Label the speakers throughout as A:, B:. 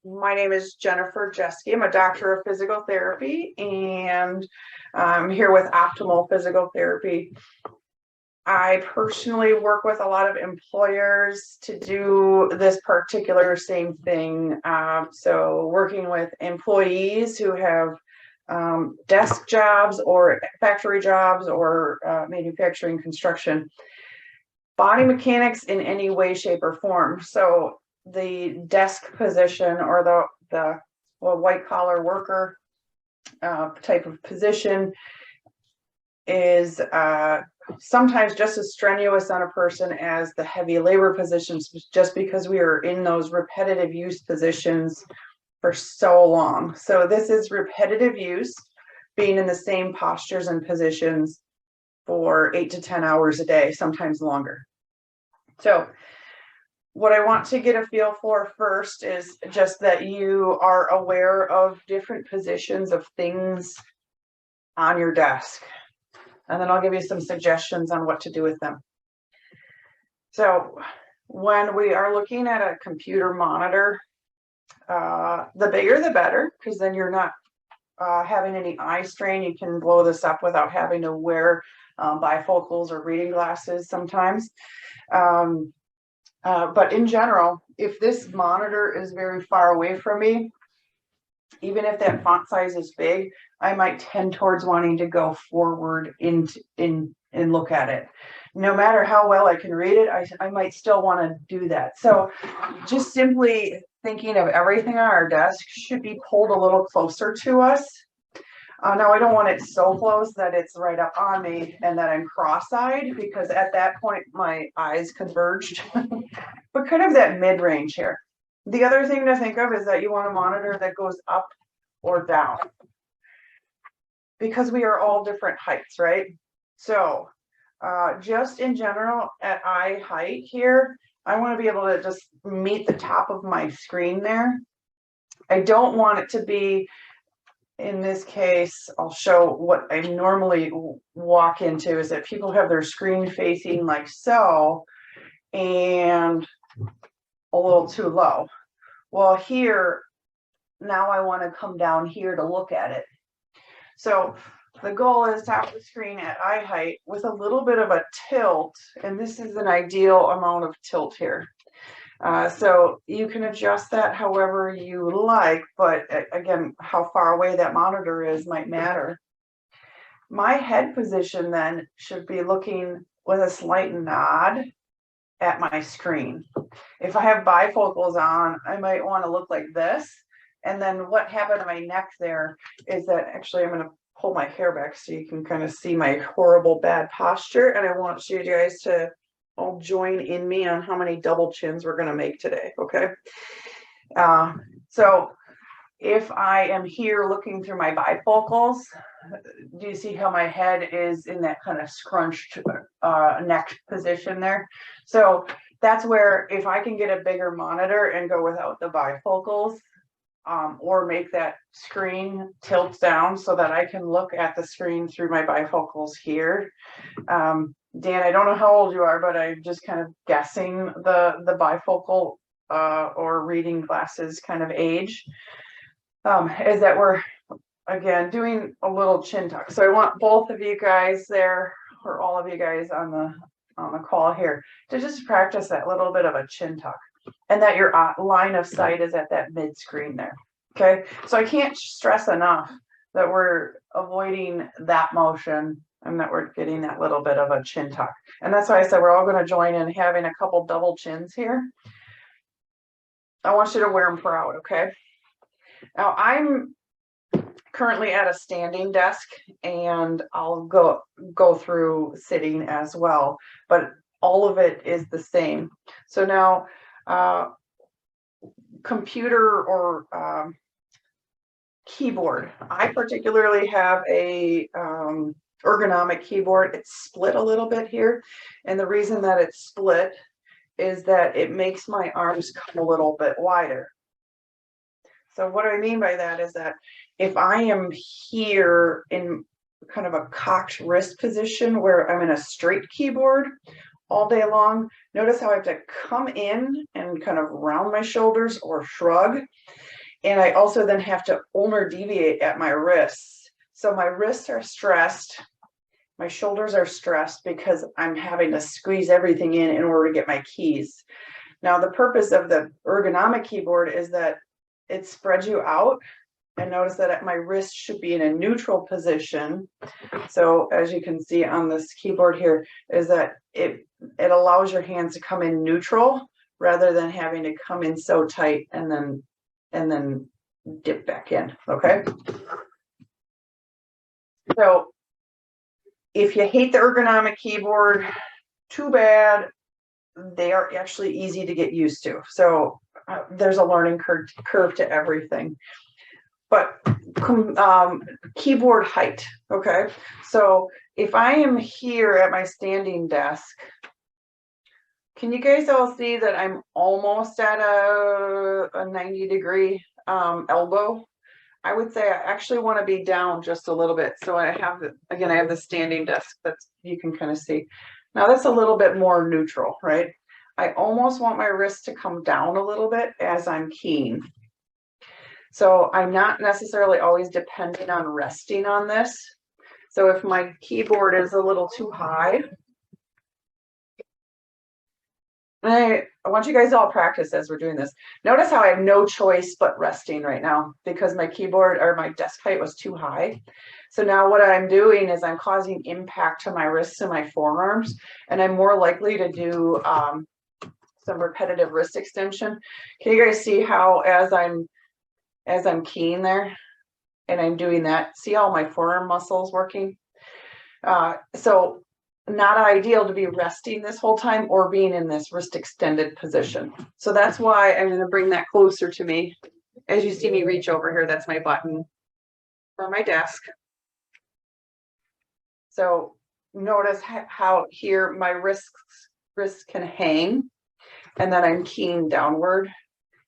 A: My name is Jennifer Jeske. I'm a doctor of physical therapy, and I'm here with Optimal Physical Therapy. I personally work with a lot of employers to do this particular same thing. So working with employees who have desk jobs or factory jobs or manufacturing construction, body mechanics in any way, shape, or form. So the desk position or the white collar worker type of position is sometimes just as strenuous on a person as the heavy labor positions, just because we are in those repetitive use positions for so long. So this is repetitive use, being in the same postures and positions for 8 to 10 hours a day, sometimes longer. So what I want to get a feel for first is just that you are aware of different positions of things on your desk. And then I'll give you some suggestions on what to do with them. So when we are looking at a computer monitor, the bigger the better, because then you're not having any eye strain. You can blow this up without having to wear bifocals or reading glasses sometimes. But in general, if this monitor is very far away from me, even if that font size is big, I might tend towards wanting to go forward and look at it. No matter how well I can read it, I might still want to do that. So just simply thinking of everything on our desk should be pulled a little closer to us. Now, I don't want it so close that it's right up on me and that I'm cross-eyed, because at that point my eyes converged, but kind of that mid-range here. The other thing to think of is that you want a monitor that goes up or down, because we are all different heights, right? So just in general, at eye height here, I want to be able to just meet the top of my screen there. I don't want it to be, in this case, I'll show what I normally walk into, is that people have their screen facing like so and a little too low. Well, here, now I want to come down here to look at it. So the goal is to have the screen at eye height with a little bit of a tilt, and this is an ideal amount of tilt here. So you can adjust that however you like, but again, how far away that monitor is might matter. My head position then should be looking with a slight nod at my screen. If I have bifocals on, I might want to look like this. And then what happened to my neck there is that, actually, I'm going to pull my hair back so you can kind of see my horrible bad posture. And I want you guys to all join in me on how many double chins we're going to make today. Okay. So if I am here looking through my bifocals, do you see how my head is in that kind of scrunched neck position there? So that's where, if I can get a bigger monitor and go without the bifocals, or make that screen tilt down so that I can look at the screen through my bifocals here. Dan, I don't know how old you are, but I'm just kind of guessing the bifocal or reading glasses kind of age, is that we're, again, doing a little chin tuck. So I want both of you guys there, or all of you guys on the call here, to just practice that little bit of a chin tuck, and that your line of sight is at that mid screen there. Okay, so I can't stress enough that we're avoiding that motion and that we're getting that little bit of a chin tuck. And that's why I said we're all going to join in having a couple double chins here. I want you to wear them proud, okay? Now, I'm currently at a standing desk, and I'll go through sitting as well, but all of it is the same. So now, computer or keyboard. I particularly have a ergonomic keyboard. It's split a little bit here, and the reason that it's split is that it makes my arms come a little bit wider. So what I mean by that is that if I am here in kind of a cocked wrist position where I'm in a straight keyboard, all day long. Notice how I have to come in and kind of round my shoulders or shrug. And I also then have to ulnar deviate at my wrists. So my wrists are stressed. My shoulders are stressed because I'm having to squeeze everything in order to get my keys. Now, the purpose of the ergonomic keyboard is that it spreads you out. And notice that my wrist should be in a neutral position. So as you can see on this keyboard here, is that it allows your hands to come in neutral rather than having to come in so tight and then dip back in. Okay. So if you hate the ergonomic keyboard, too bad. They are actually easy to get used to. So there's a learning curve to everything. But keyboard height, okay? So if I am here at my standing desk, can you guys all see that I'm almost at a 90-degree elbow? I would say I actually want to be down just a little bit. So I have, again, I have the standing desk that you can kind of see. Now that's a little bit more neutral, right? I almost want my wrist to come down a little bit as I'm keying. So I'm not necessarily always depending on resting on this. So if my keyboard is a little too high, I want you guys to all practice as we're doing this. Notice how I have no choice but resting right now because my keyboard or my desk height was too high. So now what I'm doing is I'm causing impact to my wrists and my forearms, and I'm more likely to do some repetitive wrist extension. Can you guys see how as I'm keying there and I'm doing that, see all my forearm muscles working? So not ideal to be resting this whole time or being in this wrist extended position. So that's why I'm going to bring that closer to me. As you see me reach over here, that's my button for my desk. So notice how here my wrists can hang and then I'm keying downward.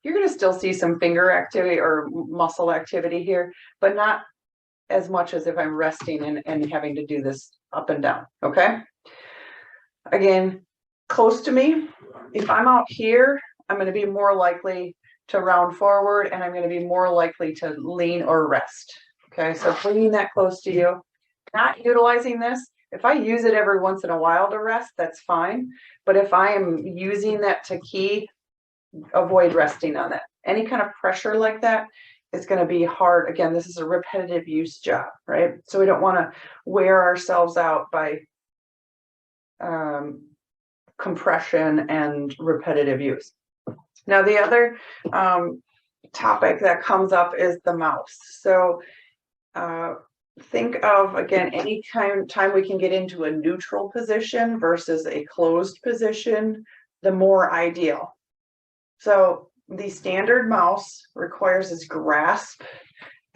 A: You're going to still see some finger activity or muscle activity here, but not as much as if I'm resting and having to do this up and down, okay? Again, close to me, if I'm out here, I'm going to be more likely to round forward and I'm going to be more likely to lean or rest, okay? So bringing that close to you, not utilizing this. If I use it every once in a while to rest, that's fine. But if I am using that to key, avoid resting on it. Any kind of pressure like that is going to be hard. Again, this is a repetitive use job, right? So we don't want to wear ourselves out by compression and repetitive use. Now, the other topic that comes up is the mouse. So think of, again, any time we can get into a neutral position versus a closed position, the more ideal. So the standard mouse requires this grasp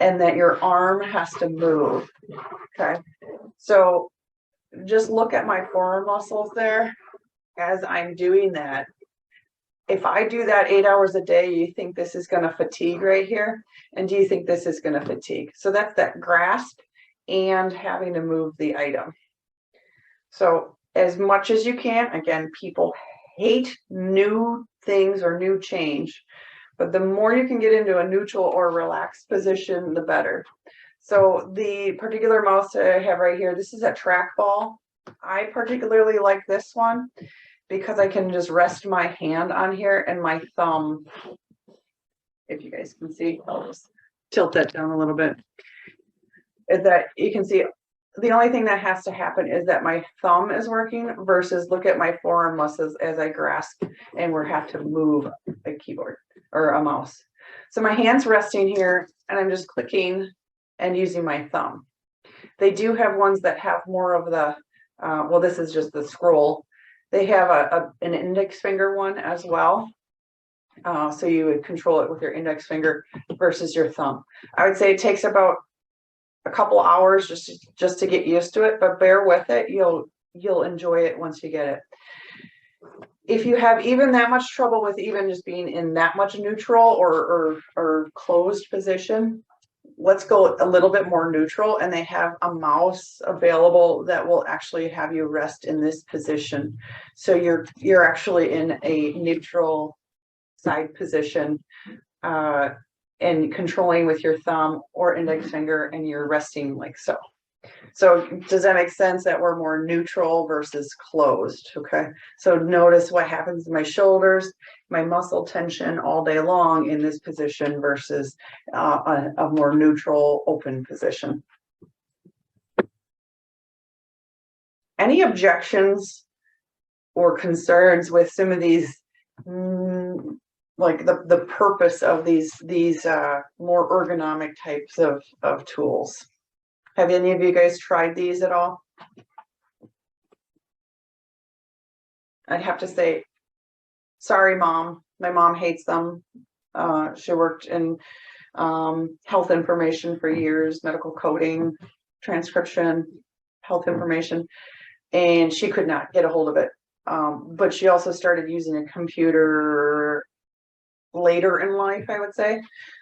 A: and that your arm has to move, okay? So just look at my forearm muscles there as I'm doing that. If I do that 8 hours a day, you think this is going to fatigue right here? And do you think this is going to fatigue? So that's that grasp and having to move the item. So as much as you can, again, people hate new things or new change, but the more you can get into a neutral or relaxed position, the better. So the particular mouse I have right here, this is a trackball. I particularly like this one because I can just rest my hand on here and my thumb, if you guys can see, I'll just tilt that down a little bit, is that you can see the only thing that has to happen is that my thumb is working versus look at my forearm muscles as I grasp and we have to move a keyboard or a mouse. So my hand's resting here and I'm just clicking and using my thumb. They do have ones that have more of the, well, this is just the scroll. They have an index finger one as well. So you would control it with your index finger versus your thumb. I would say it takes about a couple hours just to get used to it, but bear with it. You'll enjoy it once you get it. If you have even that much trouble with even just being in that much neutral or closed position, let's go a little bit more neutral, and they have a mouse available that will actually have you rest in this position. So you're actually in a neutral side position, and controlling with your thumb or index finger, and you're resting like so. So does that make sense that we're more neutral versus closed? Okay. So notice what happens to my shoulders, my muscle tension all day long in this position versus a more neutral open position. Any objections or concerns with some of these, like the purpose of these more ergonomic types of tools? Have any of you guys tried these at all? I'd have to say, sorry, Mom. My mom hates them. She worked in health information for years, medical coding, transcription, health information, and she could not get a hold of it. But she also started using a computer later in life, I would say.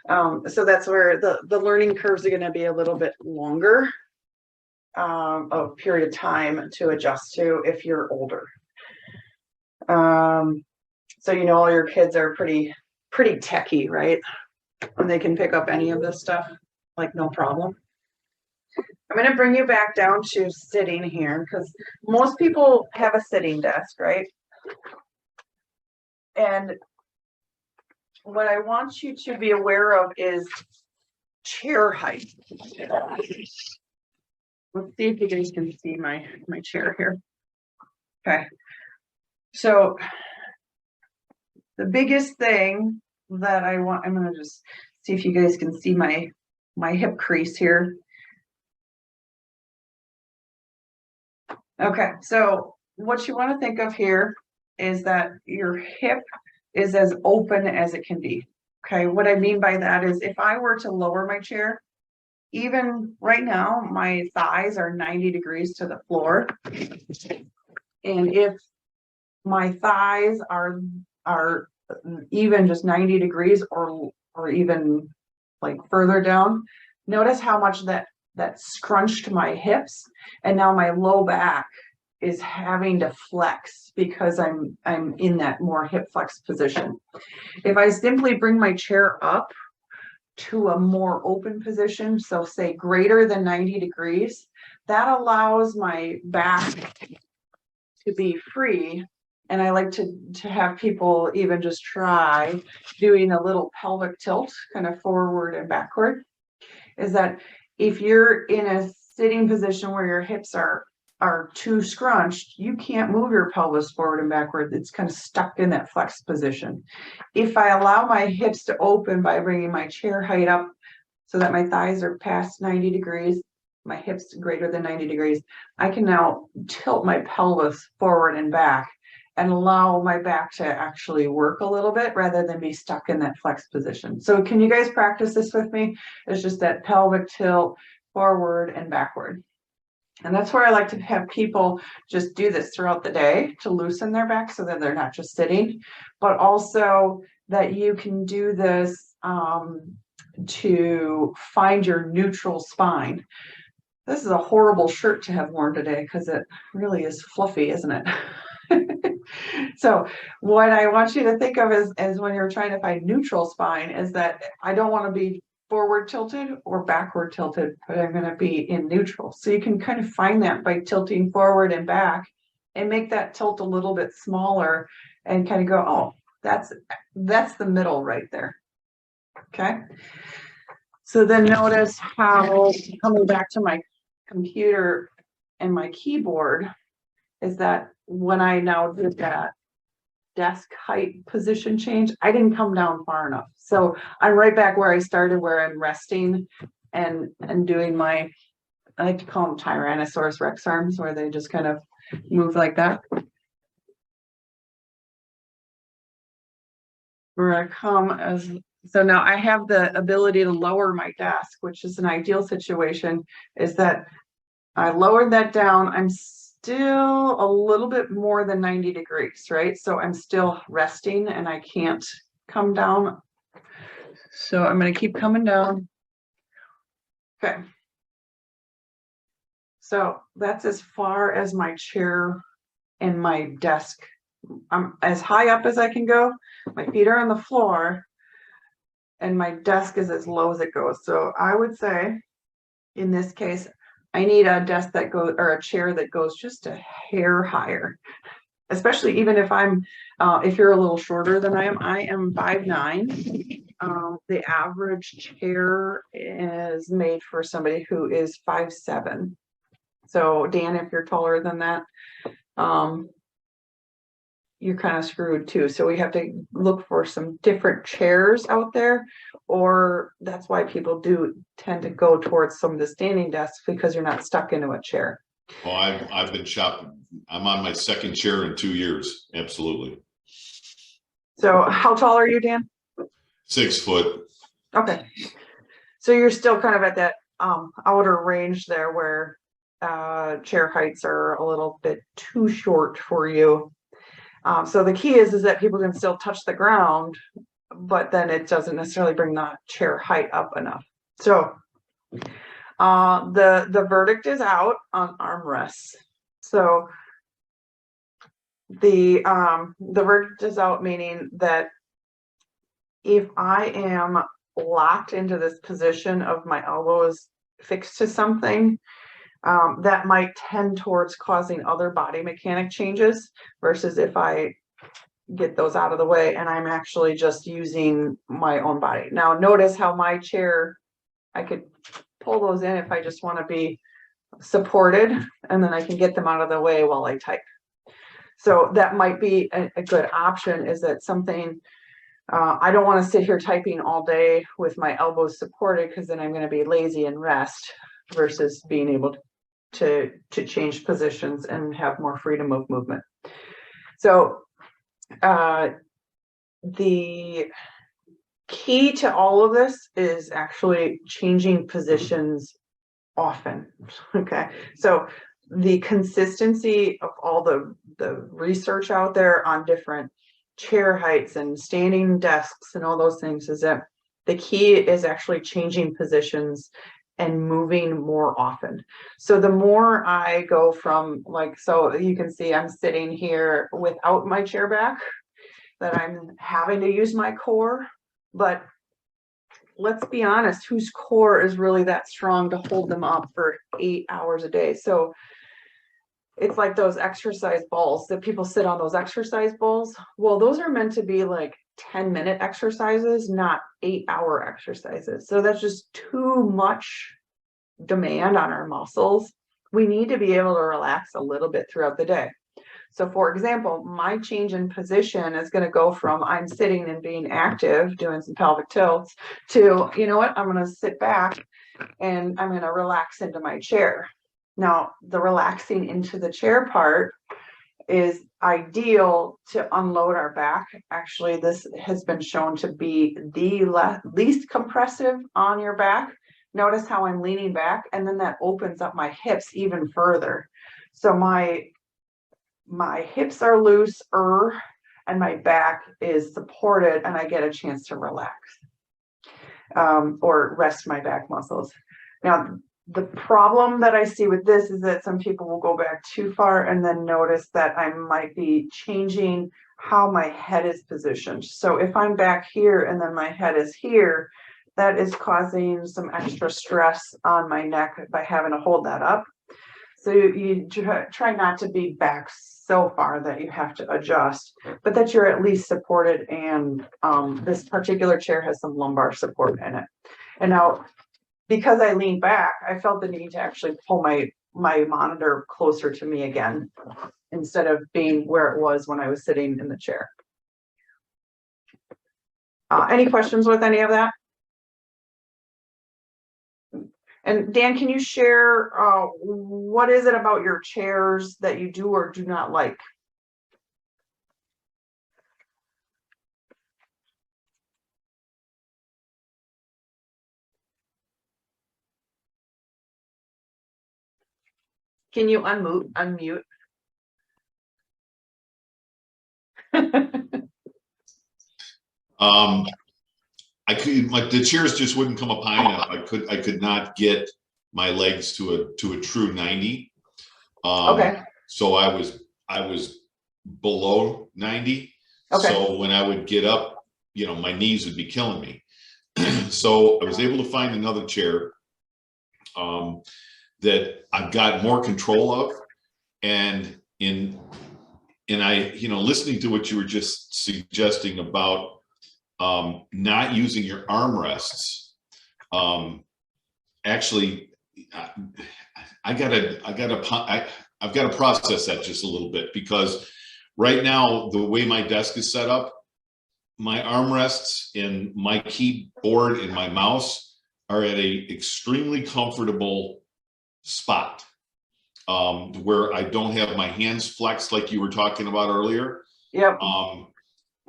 A: So that's where the learning curves are going to be a little bit longer, a period of time to adjust to if you're older. So you know all your kids are pretty techy, right? And they can pick up any of this stuff like no problem. I'm going to bring you back down to sitting here, because most people have a sitting desk, right? And what I want you to be aware of is chair height. Let's see if you guys can see my chair here. Okay. So the biggest thing that I'm going to just see if you guys can see my hip crease here. Okay. So what you want to think of here is that your hip is as open as it can be. Okay, what I mean by that is if I were to lower my chair, even right now, my thighs are 90 degrees to the floor. And if my thighs are even just 90 degrees or even like further down, notice how much that scrunched my hips, and now my low back is having to flex because I'm in that more hip flex position. If I simply bring my chair up to a more open position, so say greater than 90 degrees, that allows my back to be free. And I like to have people even just try doing a little pelvic tilt, kind of forward and backward. Is that if you're in a sitting position where your hips are too scrunched, you can't move your pelvis forward and backward. It's kind of stuck in that flex position. If I allow my hips to open by bringing my chair height up so that my thighs are past 90 degrees, my hips greater than 90 degrees, I can now tilt my pelvis forward and back and allow my back to actually work a little bit rather than be stuck in that flex position. So can you guys practice this with me? It's just that pelvic tilt forward and backward. And that's where I like to have people just do this throughout the day to loosen their back so that they're not just sitting, but also that you can do this to find your neutral spine. This is a horrible shirt to have worn today because it really is fluffy, isn't it? So what I want you to think of as when you're trying to find neutral spine is that I don't want to be forward tilted or backward tilted, but I'm going to be in neutral. So you can kind of find that by tilting forward and back and make that tilt a little bit smaller and kind of go, oh, that's the middle right there. Okay. So then notice how, coming back to my computer and my keyboard, is that when I now did that desk height position change, I didn't come down far enough. So I'm right back where I started, where I'm resting and doing my, I like to call them Tyrannosaurus Rex arms, where they just kind of move like that. Where I come as, so now I have the ability to lower my desk, which is an ideal situation, is that I lowered that down. I'm still a little bit more than 90 degrees, right? So I'm still resting and I can't come down. So I'm going to keep coming down. Okay. So that's as far as my chair and my desk. I'm as high up as I can go. My feet are on the floor and my desk is as low as it goes. So I would say in this case, I need a desk that goes, or a chair that goes just a hair higher, especially even if if you're a little shorter than I am 5'9". The average chair is made for somebody who is 5'7". So Dan, if you're taller than that, you're kind of screwed too. So we have to look for some different chairs out there, or that's why people do tend to go towards some of the standing desks, because you're not stuck into a chair.
B: Oh, I've been shopping. I'm on my second chair in 2 years. Absolutely.
A: So how tall are you, Dan?
B: 6 foot.
A: Okay. So you're still kind of at that outer range there where chair heights are a little bit too short for you. So the key is that people can still touch the ground, but then it doesn't necessarily bring the chair height up enough. So the verdict is out on armrests. So the verdict is out, meaning that if I am locked into this position of my elbows fixed to something, that might tend towards causing other body mechanic changes, versus if I get those out of the way and I'm actually just using my own body. Now notice how my chair, I could pull those in if I just want to be supported, and then I can get them out of the way while I type. So that might be a good option, is that something, I don't want to sit here typing all day with my elbows supported, because then I'm going to be lazy and rest, versus being able to change positions and have more freedom of movement. So the key to all of this is actually changing positions often. Okay, so the consistency of all the research out there on different chair heights and standing desks and all those things is that the key is actually changing positions and moving more often. So the more I go from, like, so you can see I'm sitting here without my chair back, that I'm having to use my core, but let's be honest, whose core is really that strong to hold them up for 8 hours a day? So it's like those exercise balls that people sit on, those exercise balls. Well, those are meant to be like 10-minute exercises, not 8-hour exercises. So that's just too much demand on our muscles. We need to be able to relax a little bit throughout the day. So for example, my change in position is going to go from I'm sitting and being active, doing some pelvic tilts, to, you know what, I'm going to sit back and I'm going to relax into my chair. Now, the relaxing into the chair part is ideal to unload our back. Actually, this has been shown to be the least compressive on your back. Notice how I'm leaning back, and then that opens up my hips even further. So my hips are looser and my back is supported, and I get a chance to relax or rest my back muscles. Now, the problem that I see with this is that some people will go back too far and then notice that I might be changing how my head is positioned. So if I'm back here and then my head is here, that is causing some extra stress on my neck by having to hold that up. So you try not to be back so far that you have to adjust, but that you're at least supported, and this particular chair has some lumbar support in it. And now, because I leaned back, I felt the need to actually pull my monitor closer to me again, instead of being where it was when I was sitting in the chair. Any questions with any of that? And Dan, can you share what is it about your chairs that you do or do not like? Can you unmute?
B: I could, like, the chairs just wouldn't come up high enough. I could not get my legs to a true 90.
A: Okay.
B: So I was below 90.
A: Okay.
B: So when I would get up, my knees would be killing me. So I was able to find another chair that I've got more control of. And I, listening to what you were just suggesting about not using your armrests, actually, I've got to process that just a little bit, because right now, the way my desk is set up, my armrests and my keyboard and my mouse are at a extremely comfortable spot, where I don't have my hands flexed like you were talking about earlier.
A: Yep.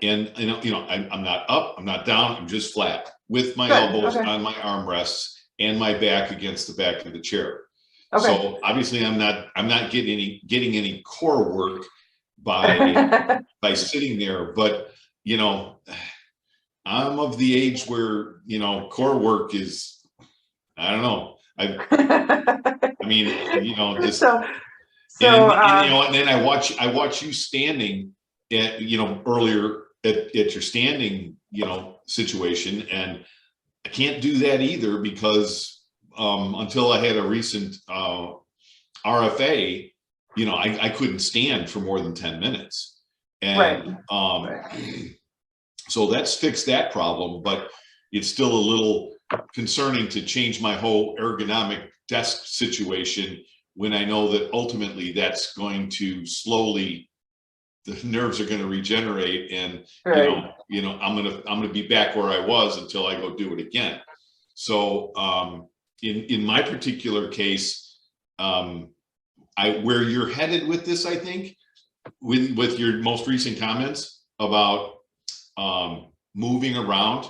B: And I'm not up, I'm not down, I'm just flat with my
A: Good.
B: elbows
A: Okay.
B: on my armrests and my back against the back of the chair.
A: Okay.
B: So obviously I'm not getting any core work by sitting there, but I'm of the age where core work is, I don't know. I mean, just
A: so
B: and then I watch you standing at earlier at your standing situation, and I can't do that either, because until I had a recent RFA, I couldn't stand for more than 10 minutes. And
A: right.
B: So that's fixed that problem, but it's still a little concerning to change my whole ergonomic desk situation when I know that ultimately that's going to slowly, the nerves are going to regenerate, and
A: Right.
B: I'm gonna be back where I was until I go do it again. So in my particular case, where you're headed with this, I think, with your most recent comments about moving around,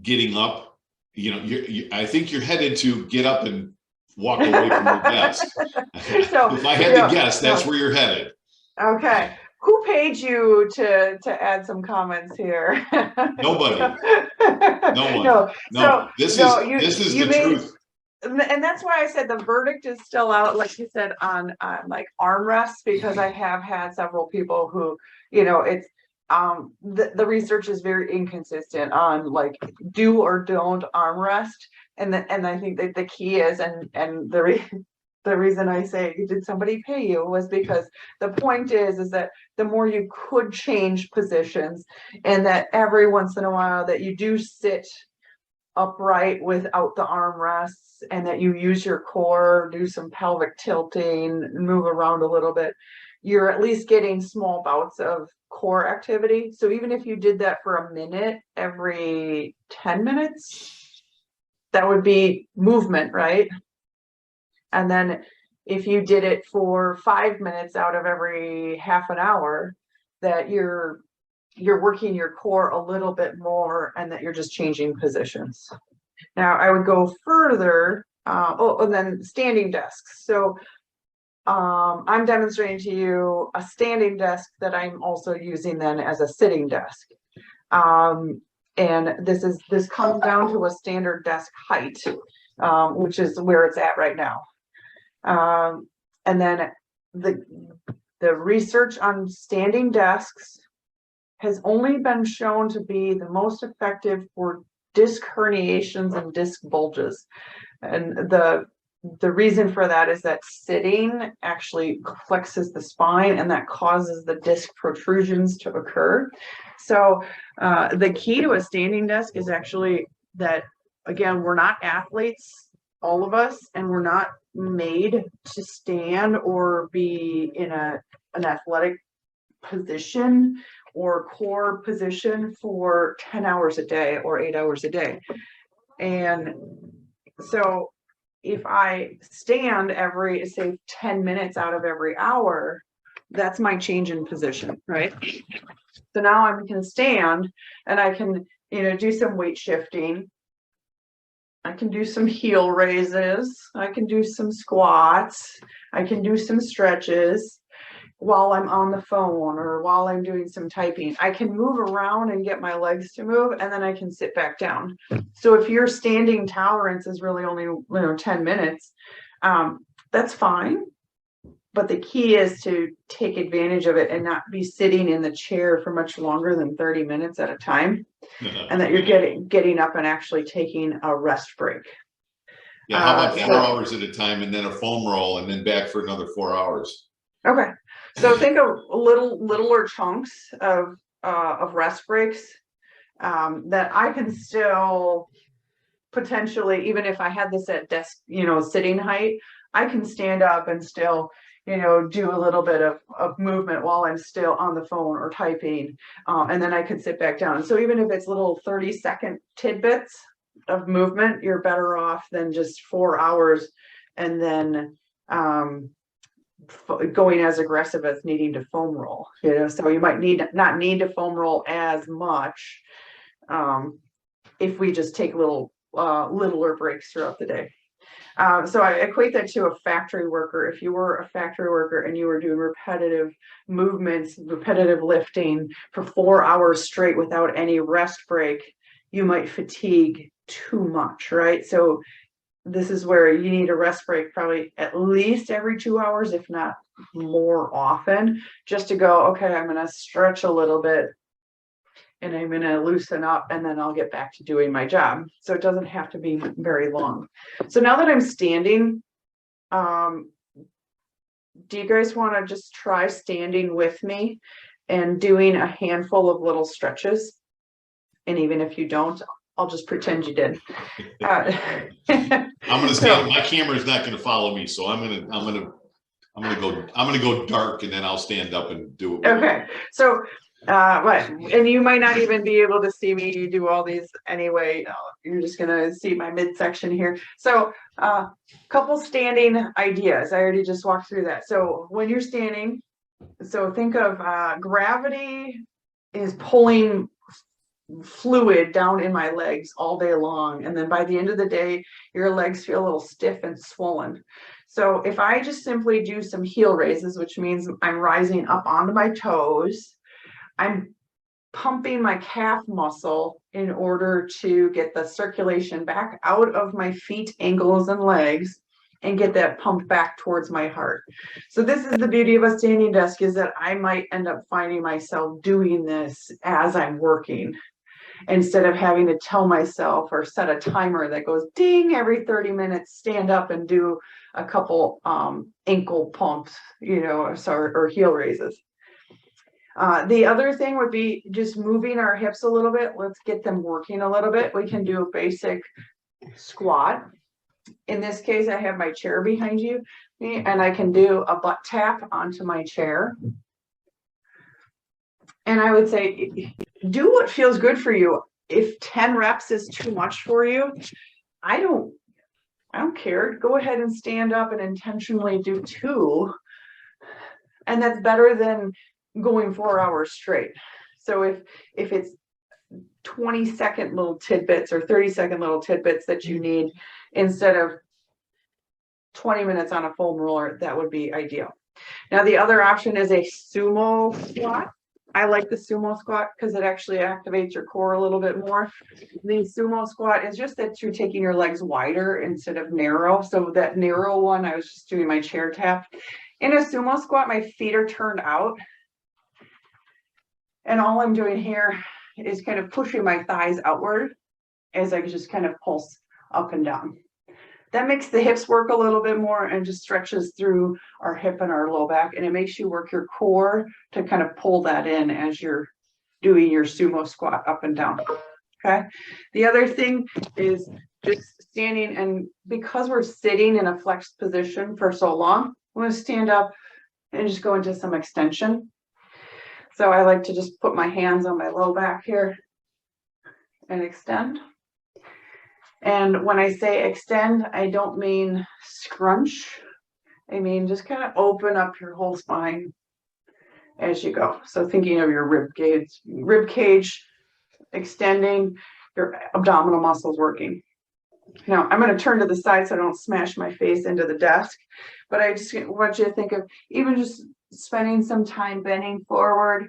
B: getting up, I think you're headed to get up and walk away from your desk.
A: So
B: if I had to guess, that's where you're headed.
A: Okay. Who paid you to add some comments here?
B: Nobody. No one. No. This is the truth.
A: And that's why I said the verdict is still out, like you said, on like armrests, because I have had several people who, it's the research is very inconsistent on like do or don't armrest. And I think that the key is, and the reason I say, did somebody pay you, was because the point is that the more you could change positions, and that every once in a while that you do sit upright without the armrests, and that you use your core, do some pelvic tilting, move around a little bit, you're at least getting small bouts of core activity. So even if you did that for a minute every 10 minutes, that would be movement, right? And then if you did it for 5 minutes out of every half an hour, that you're working your core a little bit more, and that you're just changing positions. Now I would go further. And then standing desks. So I'm demonstrating to you a standing desk that I'm also using then as a sitting desk. And this comes down to a standard desk height, which is where it's at right now. And then the research on standing desks has only been shown to be the most effective for disc herniations and disc bulges. And the reason for that is that sitting actually flexes the spine, and that causes the disc protrusions to occur. So the key to a standing desk is actually that, again, we're not athletes, all of us, and we're not made to stand or be in an athletic position or core position for 10 hours a day or 8 hours a day. And so if I stand every, say, 10 minutes out of every hour, that's my change in position, right? So now I can stand and I can, do some weight shifting. I can do some heel raises. I can do some squats. I can do some stretches. while I'm on the phone or while I'm doing some typing. I can move around and get my legs to move, and then I can sit back down. So if your standing tolerance is really only 10 minutes, that's fine. But the key is to take advantage of it and not be sitting in the chair for much longer than 30 minutes at a time, and that you're getting up and actually taking a rest break.
B: Yeah, how about 4 hours at a time and then a foam roll and then back for another 4 hours?
A: Okay, so think of littler chunks of rest breaks that I can still potentially, even if I had this at desk, sitting height, I can stand up and still do a little bit of movement while I'm still on the phone or typing, and then I could sit back down. So even if it's little 30-second tidbits of movement, you're better off than just 4 hours and then going as aggressive as needing to foam roll. So you might not need to foam roll as much if we just take littler breaks throughout the day. So I equate that to a factory worker. If you were a factory worker and you were doing repetitive movements, repetitive lifting for 4 hours straight without any rest break, you might fatigue too much, right? So this is where you need a rest break probably at least every 2 hours, if not more often, just to go, okay, I'm going to stretch a little bit and I'm going to loosen up, and then I'll get back to doing my job. So it doesn't have to be very long. So now that I'm standing, do you guys want to just try standing with me and doing a handful of little stretches? And even if you don't, I'll just pretend you did.
B: I'm going to stand. My camera is not going to follow me, so I'm going to go dark, and then I'll stand up and do it.
A: Okay. So and you might not even be able to see me. You do all these anyway. You're just gonna see my midsection here. So couple standing ideas. I already just walked through that. So when you're standing, so think of gravity is pulling fluid down in my legs all day long, and then by the end of the day your legs feel a little stiff and swollen. So if I just simply do some heel raises, which means I'm rising up onto my toes, I'm pumping my calf muscle in order to get the circulation back out of my feet, ankles, and legs, and get that pumped back towards my heart. So this is the beauty of a standing desk, is that I might end up finding myself doing this as I'm working, instead of having to tell myself or set a timer that goes ding every 30 minutes, stand up and do a couple ankle pumps, or heel raises. The other thing would be just moving our hips a little bit. Let's get them working a little bit. We can do a basic squat. In this case, I have my chair behind you, and I can do a butt tap onto my chair. And I would say, do what feels good for you. If 10 reps is too much for you, I don't care. Go ahead and stand up and intentionally do 2. And that's better than going 4 hours straight. So if it's 20-second little tidbits or 30-second little tidbits that you need instead of 20 minutes on a foam roller, that would be ideal. Now the other option is a sumo squat. I like the sumo squat because it actually activates your core a little bit more. The sumo squat is just that you're taking your legs wider instead of narrow. So that narrow one, I was just doing my chair tap. In a sumo squat, my feet are turned out, and all I'm doing here is kind of pushing my thighs outward as I just kind of pulse up and down. That makes the hips work a little bit more and just stretches through our hip and our low back, and it makes you work your core to kind of pull that in as you're doing your sumo squat up and down. Okay. The other thing is just standing, and because we're sitting in a flexed position for so long, I'm going to stand up and just go into some extension. So I like to just put my hands on my low back here and extend. And when I say extend, I don't mean scrunch. I mean just kind of open up your whole spine as you go. So thinking of your rib cage extending, your abdominal muscles working. Now I'm going to turn to the side so I don't smash my face into the desk, but I just want you to think of even just spending some time bending forward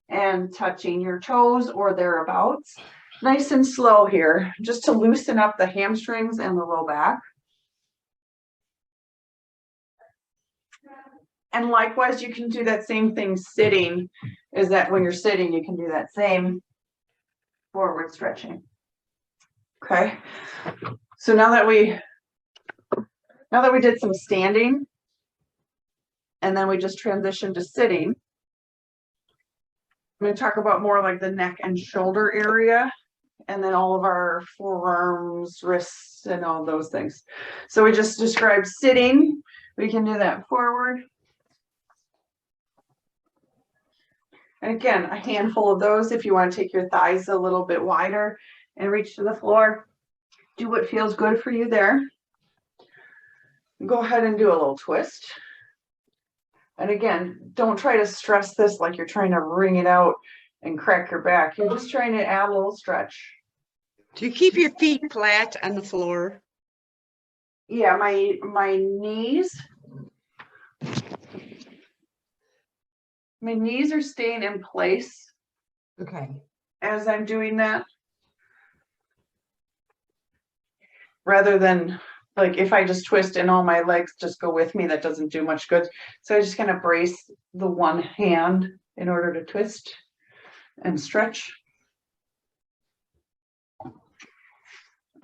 A: and touching your toes or thereabouts. Nice and slow here, just to loosen up the hamstrings and the low back. And likewise, you can do that same thing sitting, is that when you're sitting, you can do that same forward stretching. Okay, so now that we did some standing, and then we just transitioned to sitting, I'm going to talk about more like the neck and shoulder area, and then all of our forearms, wrists, and all those things. So we just described sitting. We can do that forward. And again, a handful of those if you want to take your thighs a little bit wider and reach to the floor. Do what feels good for you there. Go ahead and do a little twist. And again, don't try to stress this like you're trying to wring it out and crack your back. You're just trying to add a little stretch.
C: Do you keep your feet flat on the floor?
A: Yeah, my knees are staying in place
C: Okay.
A: as I'm doing that. Rather than like if I just twist and all my legs just go with me, that doesn't do much good. So I just kind of brace the one hand in order to twist and stretch.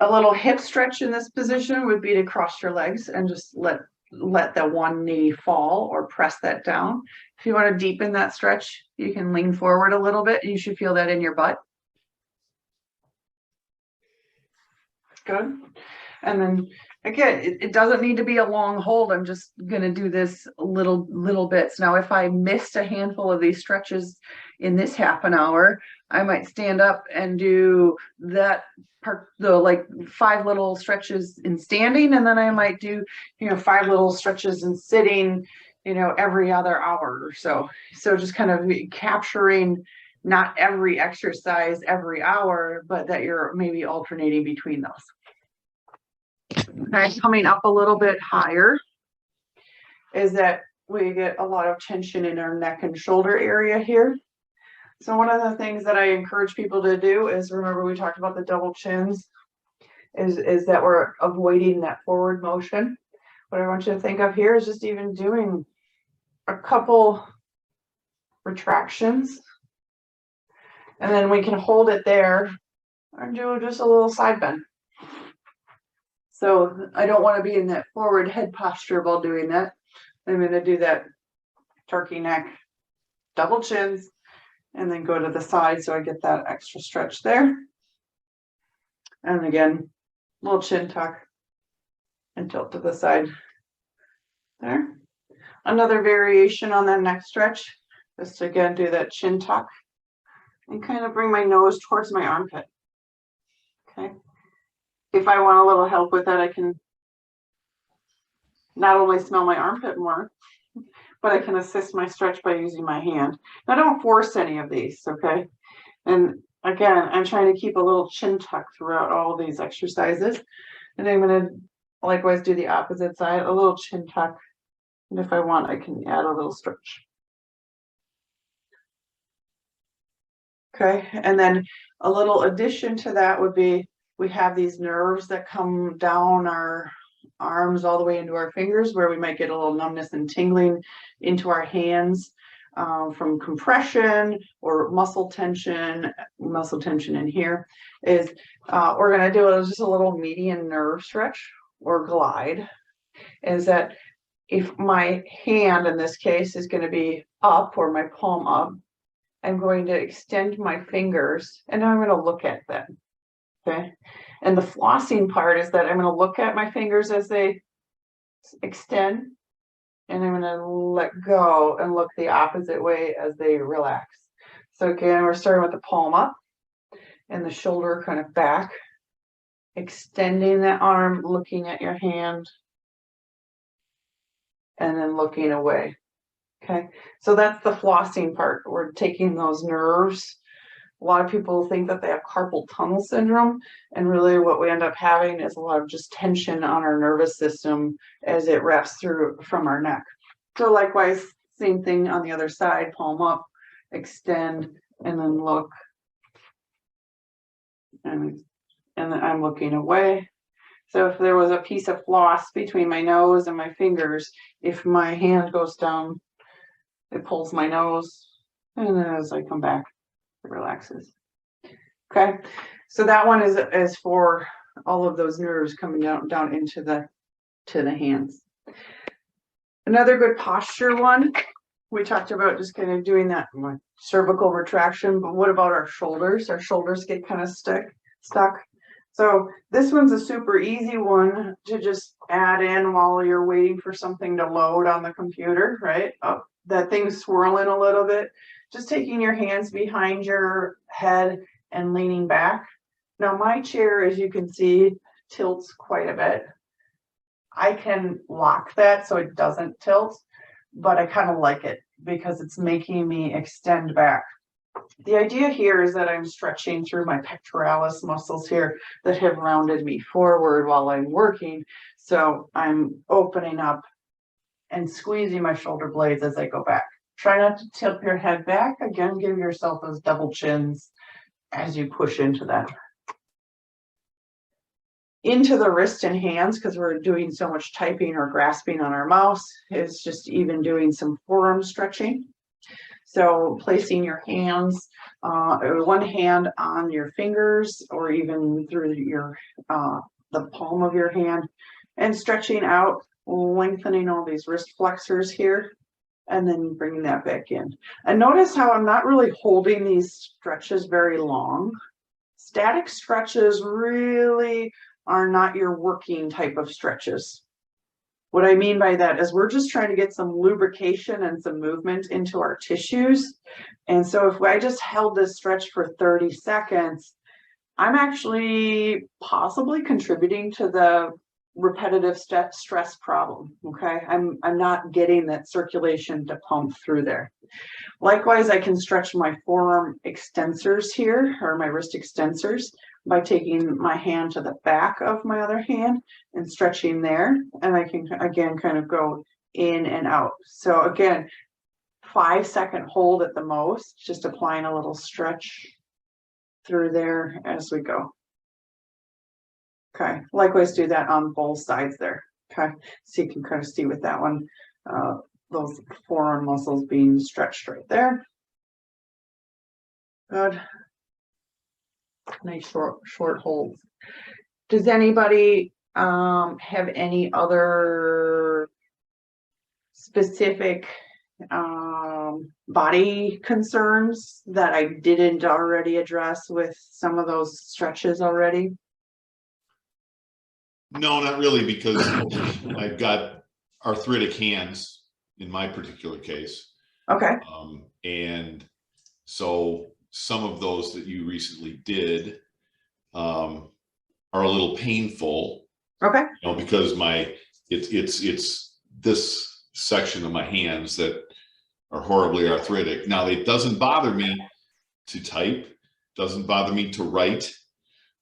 A: A little hip stretch in this position would be to cross your legs and just let the one knee fall or press that down. If you want to deepen that stretch, you can lean forward a little bit. You should feel that in your butt. Good. And then again, it doesn't need to be a long hold. I'm just going to do this little bits. Now, if I missed a handful of these stretches in this half an hour, I might stand up and do that part, the like 5 little stretches in standing, and then I might do, 5 little stretches in sitting, every other hour or so. So just kind of capturing not every exercise every hour, but that you're maybe alternating between those. Okay, coming up a little bit higher is that we get a lot of tension in our neck and shoulder area here. So one of the things that I encourage people to do is, remember we talked about the double chins, is that we're avoiding that forward motion. What I want you to think of here is just even doing a couple retractions, and then we can hold it there and do just a little side bend. So I don't want to be in that forward head posture while doing that. I'm going to do that turkey neck, double chins, and then go to the side so I get that extra stretch there. And again, little chin tuck and tilt to the side there. Another variation on that neck stretch is to again do that chin tuck and kind of bring my nose towards my armpit. Okay. If I want a little help with that, I can not only smell my armpit more, but I can assist my stretch by using my hand. Now don't force any of these, okay? And again, I'm trying to keep a little chin tuck throughout all of these exercises. And I'm gonna likewise do the opposite side, a little chin tuck. And if I want, I can add a little stretch. Okay, and then a little addition to that would be, we have these nerves that come down our arms all the way into our fingers, where we might get a little numbness and tingling into our hands from compression or muscle tension in here. Is we're going to do just a little median nerve stretch or glide. Is that if my hand in this case is going to be up, or my palm up, I'm going to extend my fingers and I'm going to look at them. Okay. And the flossing part is that I'm going to look at my fingers as they extend, and I'm going to let go and look the opposite way as they relax. So again, we're starting with the palm up and the shoulder kind of back, extending that arm, looking at your hand, and then looking away. Okay. So that's the flossing part. We're taking those nerves. A lot of people think that they have carpal tunnel syndrome, and really what we end up having is a lot of just tension on our nervous system as it wraps through from our neck. So likewise, Same thing on the other side, palm up, extend, and then look. And then I'm looking away. So if there was a piece of floss between my nose and my fingers, if my hand goes down, it pulls my nose. And then as I come back, it relaxes. Okay, so that one is for all of those nerves coming down into the hands. Another good posture one, we talked about just kind of doing that cervical retraction, but what about our shoulders? Our shoulders get kind of stuck. So this one's a super easy one to just add in while you're waiting for something to load on the computer, right? Oh, that thing's swirling a little bit. Just taking your hands behind your head and leaning back. Now my chair, as you can see, tilts quite a bit. I can lock that so it doesn't tilt, but I kind of like it because it's making me extend back. The idea here is that I'm stretching through my pectoralis muscles here that have rounded me forward while I'm working. So I'm opening up and squeezing my shoulder blades as I go back. Try not to tilt your head back. Again, give yourself those double chins as you push into that. Into the wrist and hands, because we're doing so much typing or grasping on our mouse, is just even doing some forearm stretching. So placing your hands, one hand on your fingers or even through your the palm of your hand, and stretching out, lengthening all these wrist flexors here, and then bringing that back in. And notice how I'm not really holding these stretches very long. Static stretches really are not your working type of stretches. What I mean by that is we're just trying to get some lubrication and some movement into our tissues. And so if I just held this stretch for 30 seconds, I'm actually possibly contributing to the repetitive stress problem. Okay, I'm not getting that circulation to pump through there. Likewise, I can stretch my forearm extensors here, or my wrist extensors, by taking my hand to the back of my other hand and stretching there. And I can, again, kind of go in and out. So again, 5-second hold at the most, just applying a little stretch through there as we go. Okay, likewise do that on both sides there. Okay, so you can kind of see with that one, those forearm muscles being stretched right there. Good. Nice short holds. Does anybody have any other specific body concerns that I didn't already address with some of those stretches already?
B: No, not really, because I've got arthritic hands in my particular case.
A: Okay.
B: And so some of those that you recently did are a little painful.
A: Okay.
B: You know, because it's this section of my hands that are horribly arthritic. Now, it doesn't bother me to type, doesn't bother me to write.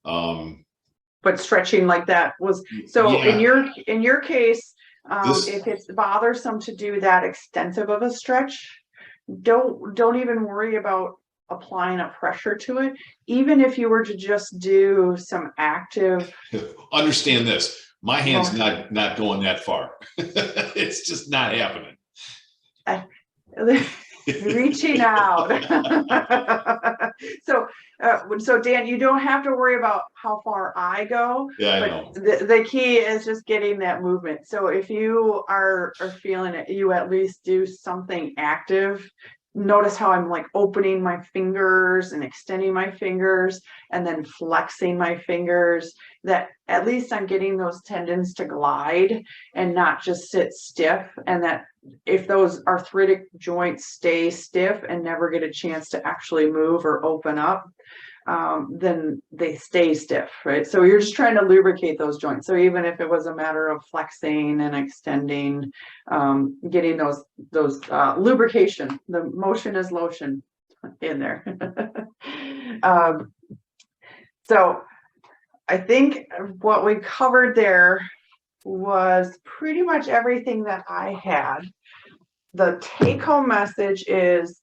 A: But stretching like that was so.
B: Yeah.
A: In your case, if it's bothersome to do that extensive of a stretch, don't even worry about applying a pressure to it. Even if you were to just do some active.
B: Understand this. My hand's not going that far. It's just not happening.
A: Reaching out. So Dan, you don't have to worry about how far I go.
B: Yeah, I
A: but
B: know.
A: The key is just getting that movement. So if you are feeling it, you at least do something active. Notice how I'm like opening my fingers and extending my fingers and then flexing my fingers, that at least I'm getting those tendons to glide and not just sit stiff. And that if those arthritic joints stay stiff and never get a chance to actually move or open up, then they stay stiff, right? So you're just trying to lubricate those joints. So even if it was a matter of flexing and extending, getting those lubrication, the motion is lotion in there. So I think what we covered there was pretty much everything that I had. the take home message is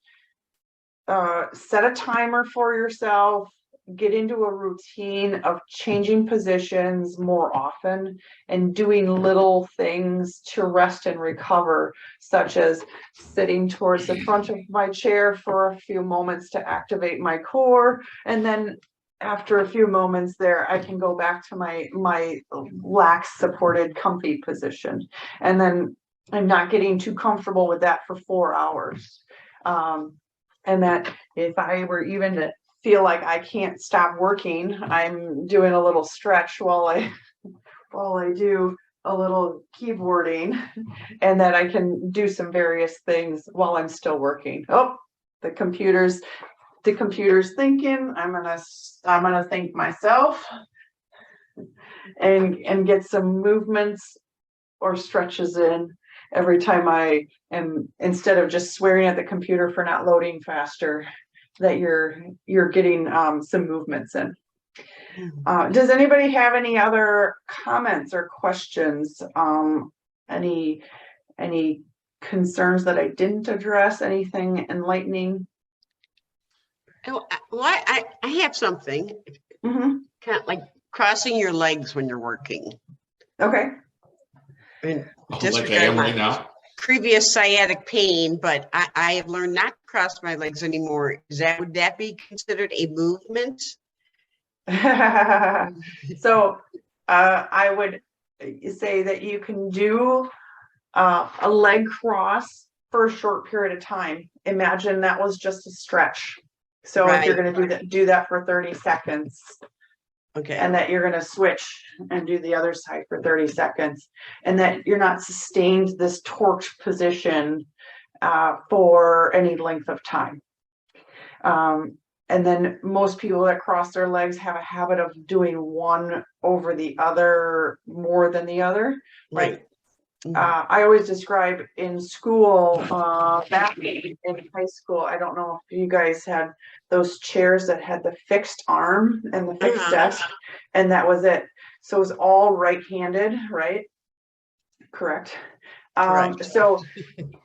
A: set a timer for yourself, get into a routine of changing positions more often and doing little things to rest and recover, such as sitting towards the front of my chair for a few moments to activate my core. And then after a few moments there, I can go back to my lax supported comfy position. And then I'm not getting too comfortable with that for 4 hours. And that if I were even to feel like I can't stop working, I'm doing a little stretch while I do a little keyboarding, and that I can do some various things while I'm still working. Oh, the computer's thinking. I'm gonna think myself and get some movements or stretches in every time I am, instead of just swearing at the computer for not loading faster, that you're getting some movements in. Does anybody have any other comments or questions? Any concerns that I didn't address? Anything enlightening?
C: Oh, well, I have something
A: Mm-hmm.
C: kind of like crossing your legs when you're working.
A: Okay.
C: And
B: Like I
C: disregard
B: am
C: my
B: right now.
C: previous sciatic pain, but I have learned not to cross my legs anymore. Would that be considered a movement?
A: So I would say that you can do a leg cross for a short period of time. Imagine that was just a stretch. So if you're
C: Right.
A: going to do that for 30 seconds,
C: Okay.
A: and that you're going to switch and do the other side for 30 seconds, and that you're not sustained this torqued position for any length of time. And then most people that cross their legs have a habit of doing one over the other more than the other.
C: Right.
A: I always describe in school, back in high school, I don't know if you guys had those chairs that had the fixed arm and the fixed desk, and that was it. So it was all right-handed, right? Correct.
C: Correct.
A: So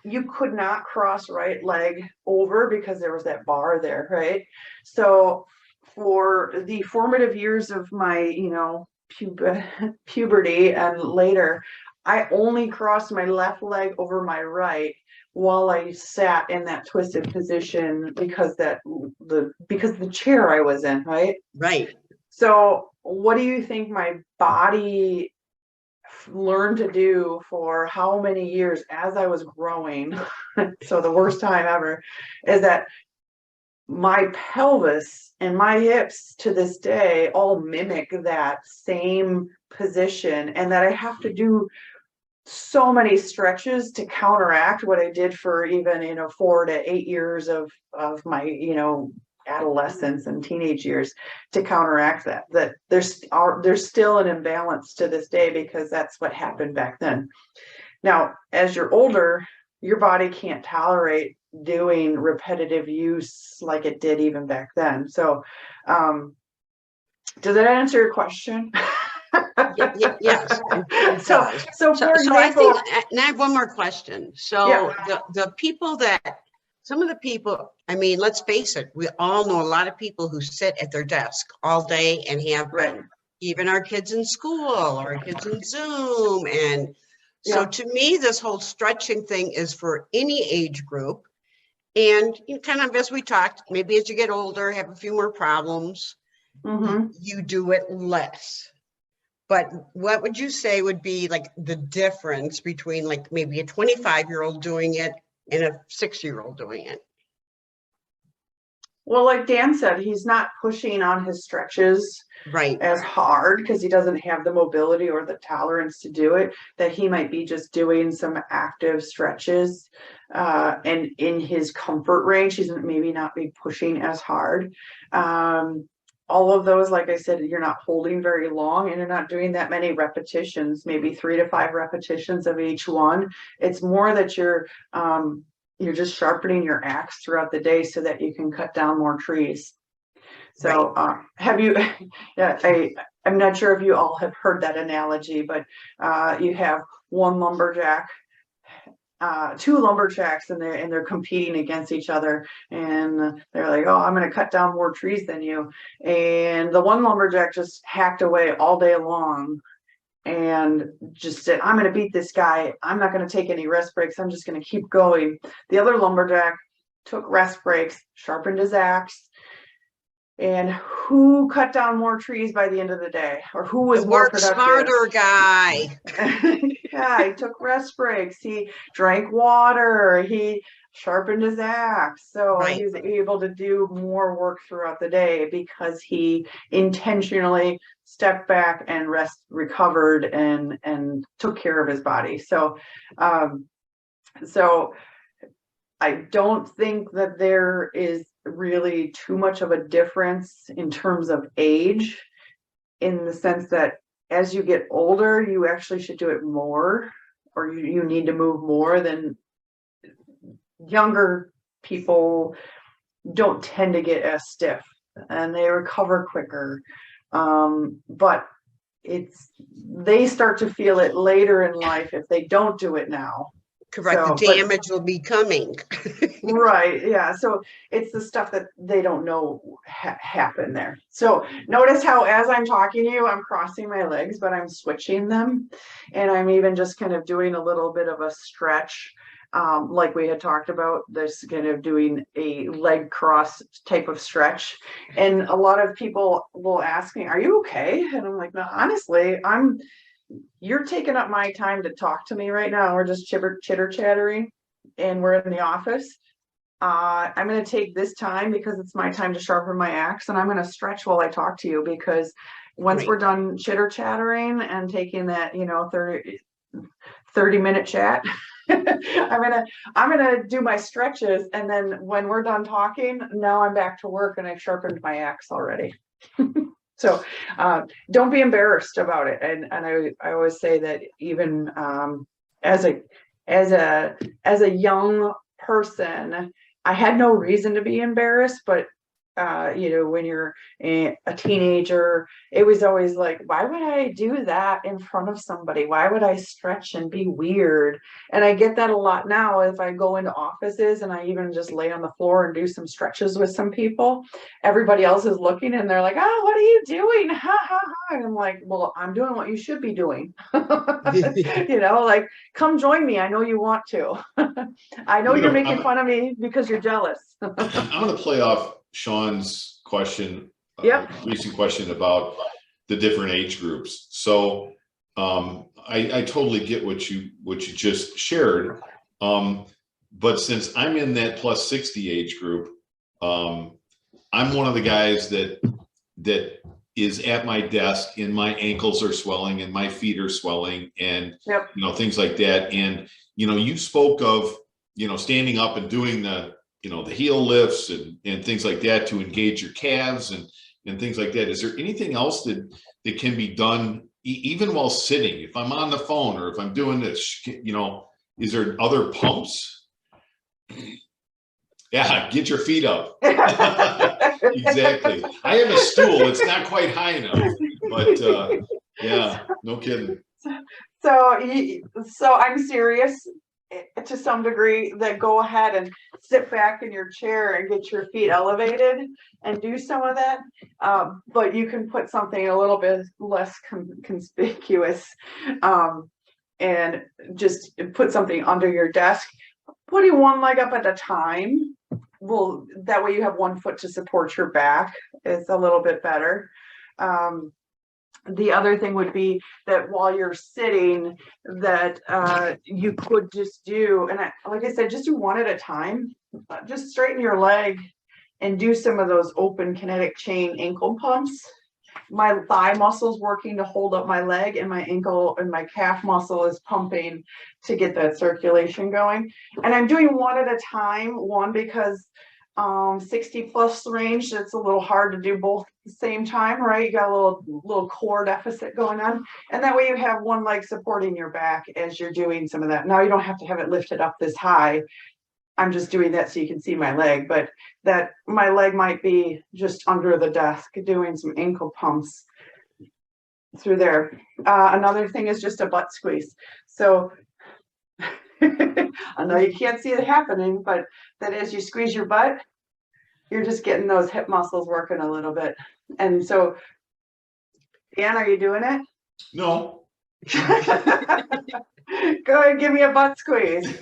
A: you could not cross right leg over because there was that bar there, right? So for the formative years of my, puberty and later, I only crossed my left leg over my right while I sat in that twisted position because the chair I was in, right?
C: Right.
A: So what do you think my body learned to do for how many years as I was growing? So the worst time ever is that my pelvis and my hips to this day all mimic that same position, and that I have to do so many stretches to counteract what I did for even 4 to 8 years of my adolescence and teenage years to counteract that there's still an imbalance to this day because that's what happened back then. Now as you're older, your body can't tolerate doing repetitive use like it did even back then. So does that answer your question?
C: Yes.
A: So for example,
C: I think, and I have one more question. So
A: Yeah.
C: the people some of the people, I mean, let's face it, we all know a lot of people who sit at their desk all day and have
A: Right.
C: been, even our kids in school or our kids in Zoom. And so
A: Yeah.
C: to me, this whole stretching thing is for any age group. And kind of as we talked, maybe as you get older, have a few more problems, you do it less. But what would you say would be like the difference between like maybe a 25-year-old doing it and a 6-year-old doing it?
A: Well, like Dan said, he's not pushing on his stretches
C: Right.
A: as hard because he doesn't have the mobility or the tolerance to do it, that he might be just doing some active stretches and in his comfort range. He's maybe not be pushing as hard. All of those, like I said, you're not holding very long and you're not doing that many repetitions, maybe 3 to 5 repetitions of each one. It's more that you're just sharpening your axe throughout the day so that you can cut down more trees. So have you, I'm not sure if you all have heard that analogy, but you have one lumberjack two lumberjacks and they're competing against each other, and they're like, oh, I'm going to cut down more trees than you. And the one lumberjack just hacked away all day long and just said, I'm going to beat this guy. I'm not going to take any rest breaks. I'm just going to keep going. The other lumberjack took rest breaks, sharpened his axe. And who cut down more trees by the end of the day, or who was
C: The
A: more
C: work
A: productive?
C: smarter guy.
A: Yeah, he took rest breaks. He drank water. He sharpened his axe. So
C: Right.
A: he was able to do more work throughout the day because he intentionally stepped back and recovered and took care of his body. So, so I don't think that there is really too much of a difference in terms of age, in the sense that as you get older, you actually should do it more, or you need to move more than younger people. Don't tend to get as stiff and they recover quicker. But they start to feel it later in life if they don't do it now.
C: Correct.
A: So,
C: the damage will be coming.
A: Right. Yeah. So it's the stuff that they don't know happen there. So notice how, as I'm talking to you, I'm crossing my legs, but I'm switching them. And I'm even just kind of doing a little bit of a stretch. Like we had talked about, this kind of doing a leg cross type of stretch. And a lot of people will ask me, are you okay? And I'm like, no, honestly, you're taking up my time to talk to me right now. We're just chitter chattering and we're in the office. I'm going to take this time because it's my time to sharpen my axe, and I'm going to stretch while I talk to you, because once
C: Right.
A: we're done chitter chattering and taking that, 30-minute chat, I'm gonna do my stretches, and then when we're done talking, now I'm back to work and I've sharpened my axe already. So don't be embarrassed about it. And I always say that even as a young person, I had no reason to be embarrassed, but when you're a teenager, it was always like, why would I do that in front of somebody? Why would I stretch and be weird? And I get that a lot now if I go into offices and I even just lay on the floor and do some stretches with some people. Everybody else is looking and they're like, oh, what are you doing? Ha ha ha. And I'm like, well, I'm doing what you should be doing. Like, come join me. I know you want to. I know you're making fun of me because you're jealous.
B: I'm going to play off Sean's question,
A: Yep.
B: recent question about the different age groups. So I totally get what you just shared. But since I'm in that plus 60 age group, I'm one of the guys that is at my desk and my ankles are swelling and my feet are swelling and
A: Yep.
B: Things like that. And you spoke of standing up and doing the heel lifts and things like that to engage your calves and things like that. Is there anything else that can be done even while sitting? If I'm on the phone or if I'm doing this, is there other pumps? Yeah, get your feet up. Exactly. I have a stool. It's not quite high enough, but yeah, no kidding.
A: So I'm serious to some degree, that go ahead and sit back in your chair and get your feet elevated and do some of that. But you can put something a little bit less conspicuous and just put something under your desk. Putting one leg up at a time that way you have one foot to support your back. Is a little bit better. The other thing would be that while you're sitting, that you could just do, and like I said, just do one at a time. Just straighten your leg and do some of those open kinetic chain ankle pumps. My thigh muscle's working to hold up my leg, and my ankle and my calf muscle is pumping to get that circulation going. And I'm doing one at a time, because 60 plus range, it's a little hard to do both at the same time, right? You got a little core deficit going on, and that way you have one leg supporting your back as you're doing some of that. Now you don't have to have it lifted up this high. I'm just doing that so you can see my leg, but that my leg might be just under the desk doing some ankle pumps through there. Another thing is just a butt squeeze. So I know you can't see it happening, but that as you squeeze your butt, you're just getting those hip muscles working a little bit. And so, Dan, are you doing it?
B: No.
A: Go ahead, give me a butt squeeze.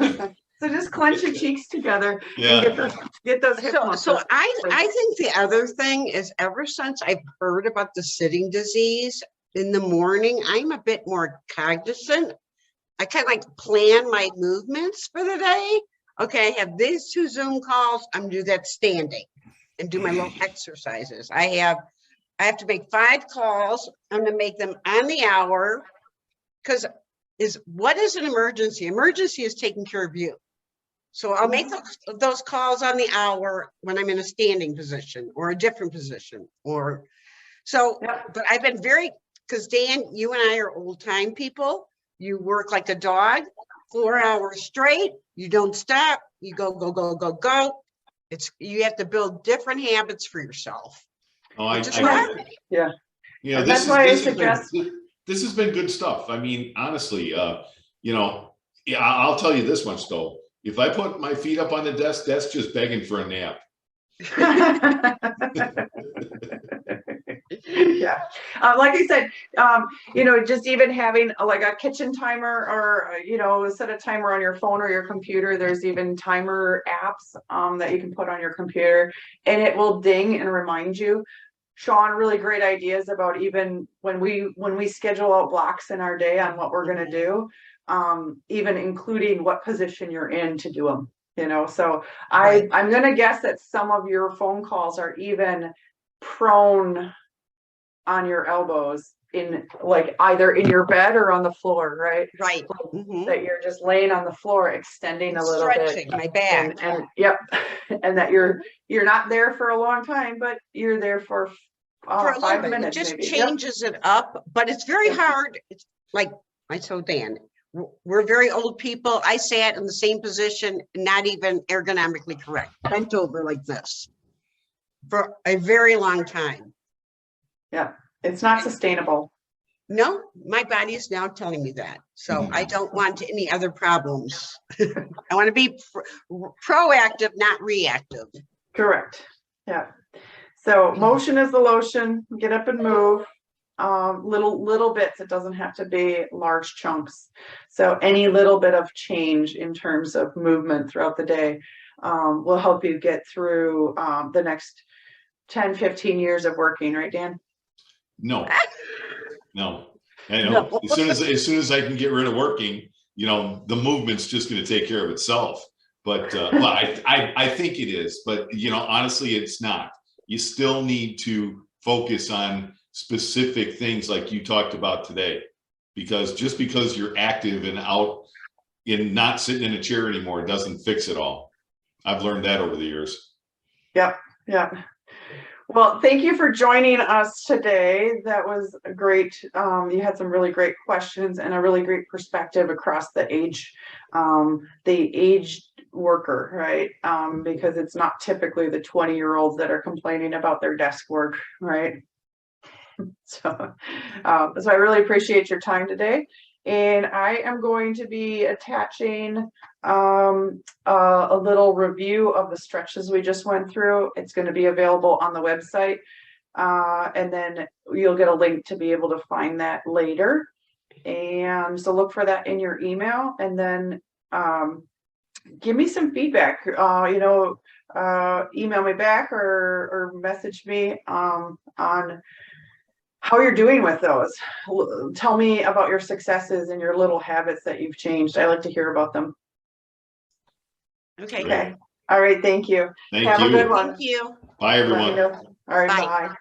A: So just clench your cheeks together
B: Yeah.
A: and get those hip
C: So
A: muscles.
C: I think the other thing is, ever since I've heard about the sitting disease in the morning, I'm a bit more cognizant. I kind of like plan my movements for the day. Okay, I have these 2 Zoom calls. I'm gonna do that standing and do my little exercises. I have to make 5 calls. I'm gonna make them on the hour, because what is an emergency? Emergency is taking care of you. So I'll make those calls on the hour when I'm in a standing position or a different position, or so.
A: Yep.
C: But I've been because Dan, you and I are old time people. You work like a dog, 4 hours straight. You don't stop. You go, go, go, go, go. You have to build different habits for yourself.
B: Oh,
A: Yeah.
B: Yeah,
A: And that's why I
B: this
A: suggest.
B: this has been good stuff. I mean, honestly, you know, yeah, I'll tell you this much though. If I put my feet up on the desk, that's just begging for a nap.
A: Yeah, like I said, you know, just even having like a kitchen timer, or you know, set a timer on your phone or your computer. There's even timer apps that you can put on your computer, and it will ding and remind you. Sean, really great ideas about even when we schedule out blocks in our day on what we're going to do, even including what position you're in to do them, you know. So
C: Right.
A: I'm going to guess that some of your phone calls are even prone on your elbows, in like either in your bed or on the floor, right?
C: Right. Mhm.
A: That you're just laying on the floor, extending a little
C: Stretching
A: bit,
C: my back.
A: and yep, and that you're not there for a long time, but you're there for
C: For a little
A: 5
C: bit, it
A: minutes,
C: just
A: maybe. Yep.
C: changes it up, but it's very
A: Yep.
C: hard. It's like I told Dan, we're very old people. I sat in the same position, not even ergonomically correct, bent over like this for a very long time.
A: Yeah, it's not sustainable.
C: No, my body is now telling me that. So I don't want any other problems. I want to be proactive, not reactive.
A: Correct. Yeah. So motion is the lotion. Get up and move. Little bits. It doesn't have to be large chunks. So any little bit of change in terms of movement throughout the day will help you get through the next 10, 15 years of working, right, Dan?
B: No. No. I know.
C: No.
B: As soon as I can get rid of working, you know, the movement's just going to take care of itself. But well, I think it is. But you know, honestly, it's not. You still need to focus on specific things like you talked about today, because just because you're active and out in not sitting in a chair anymore doesn't fix it all. I've learned that over the years.
A: Yep. Yeah. Well, thank you for joining us today. That was a great. You had some really great questions and a really great perspective across the age worker, right? Because it's not typically the 20-year-olds that are complaining about their desk work, right? So I really appreciate your time today. And I am going to be attaching a little review of the stretches we just went through. It's going to be available on the website. And then you'll get a link to be able to find that later. And so look for that in your email, and then give me some feedback. You know, email me back or message me on how you're doing with those. Tell me about your successes and your little habits that you've changed. I like to hear about them.
C: Okay.
A: Okay. All right. Thank you.
B: Thank
A: Have
B: you.
A: a good one.
C: Thank you.
B: Bye,
A: Let me
B: everyone.
A: know. All right.
C: Bye.
A: Bye.